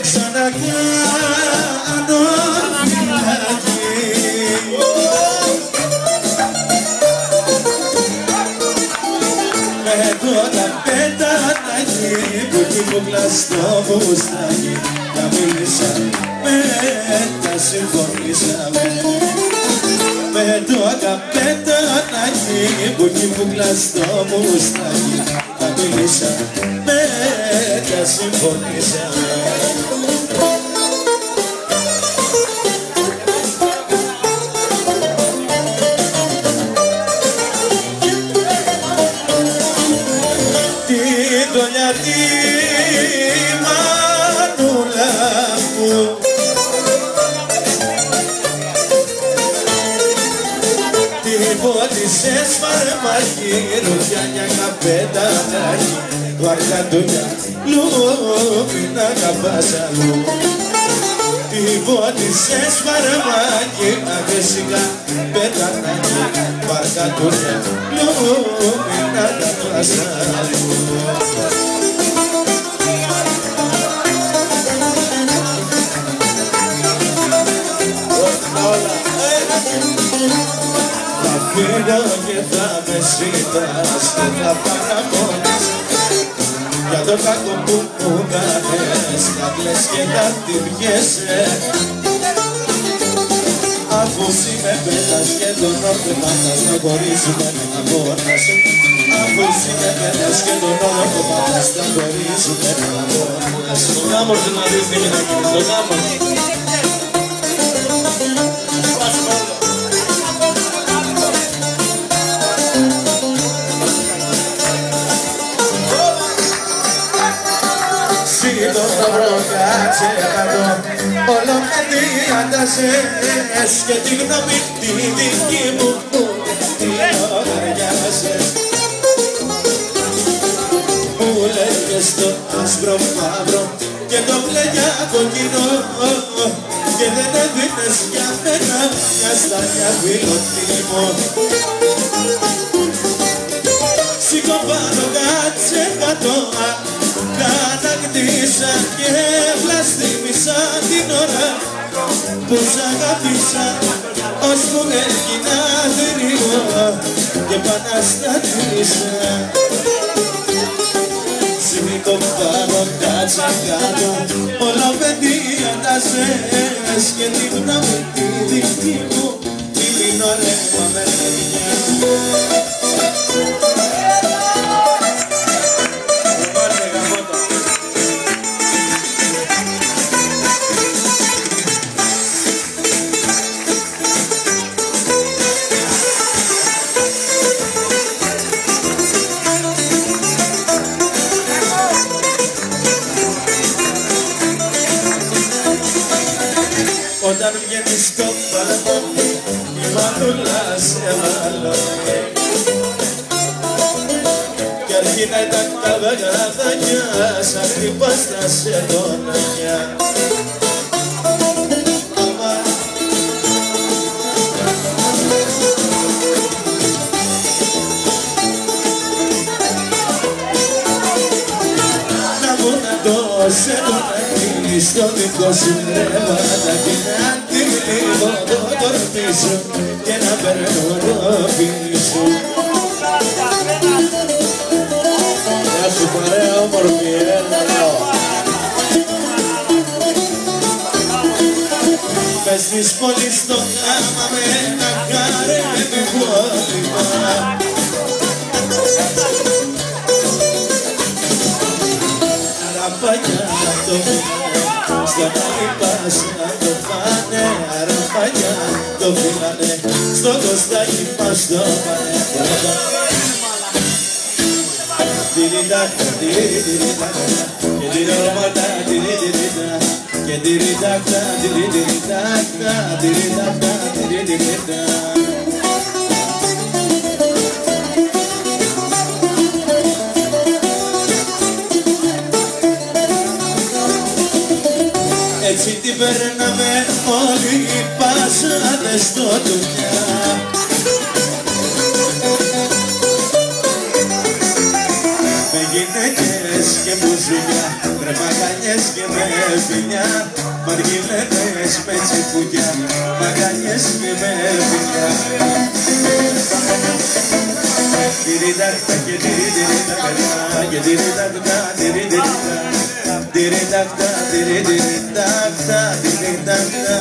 ξανακάνω φυλάκι. Με το ταπετανάκι που κύβουγλα στο φουστάκι, τα μίλησα μετά συμφωνήσαμε. Με το καπετανάκι που κύβουγλα στο φουστάκι, τα μίλησα μετά συμφωνήσαμε. Γιατί μανούλα μου την πότισες φαρμακή, ρουφιάνια καπετανάκι, βαρκαντούνια λούπινα καπάσαλου. Την πότισες φαρμακή, αγρεσικά πετανάκι, βαρκαντούνια λούπινα καπάσαλου. Θα φύγω και θα με ζητάς και θα παραπονείς για το κακό που μου κάνες, θα κλαις και θα τυριέσαι. Αφού με πέτας και τον όρθιο μάθας να χωρίζουμε με αγώνα σου. Αφού με πέτας και τον όρθιο μάθας να χωρίζουμε με αγώνα σου. Στον γάμο σου να δεις τι να γίνεις, στον γάμο σου. Σύντο το προκάτσε κάτω, όλο με διάντασες και τη γνώμη τη δική μου που την λογαριάζες. Μου λέγες το άσπρο μαύρο και το μπλε για κοκκινό και δεν έδινες για μένα μια στάλια φιλοτήμο. Σήκω πάνω κάτσε κάτω, κατακτήσα και βλαστήμισα την ώρα που σ' αγάπησα, ως που έγινα θηρίο και επαναστατήσα. Σήκω πάνω κάτσα κάτω, όλα παιδιά τα ζες και τη γνώμη τη δική μου την ωραία μεριά. Όταν βγαίνεις στο μπαλκόνι, η μανούλα σε μαλώνει κι αρχινάει τα καβαγαδάκια σαν κρυπάστα σε δόνια. Να μου να δώσω στο δικό σου ρεύματα και να τυλίγω το κορμί σου και να παίρνω πίσω. Γεια σου παρέα όμορφη, έλα λέω. Μες της πόλης στο γάμα με ένα καρέμι πόλημα. Αραπάκια το στον Αλίπας να το πάνε, αραπάκια το φύλανε, στο Κωστάκι μας το πάνε. Τιριτάκτα, τιριτάκτα, και τυρομάτα, τιριτάκτα, και τιριτάκτα, τιριτάκτα, τιριτάκτα, τιριτάκτα. Έτσι την παίρναμε όλοι οι πάσαντες στο δουλειά. Με γυναίκες μαγαλιές και μπουζούνια, βρε μαγαλιές και με φιλιά, μαργιλέτες με τσιπούκια, μαγαλιές και με φιλιά. Τυριδάκτα και τυριδάκτα και τυριδάκτα, τυριδάκτα, τυριδάκτα, τυριδάκτα, τυριδάκτα.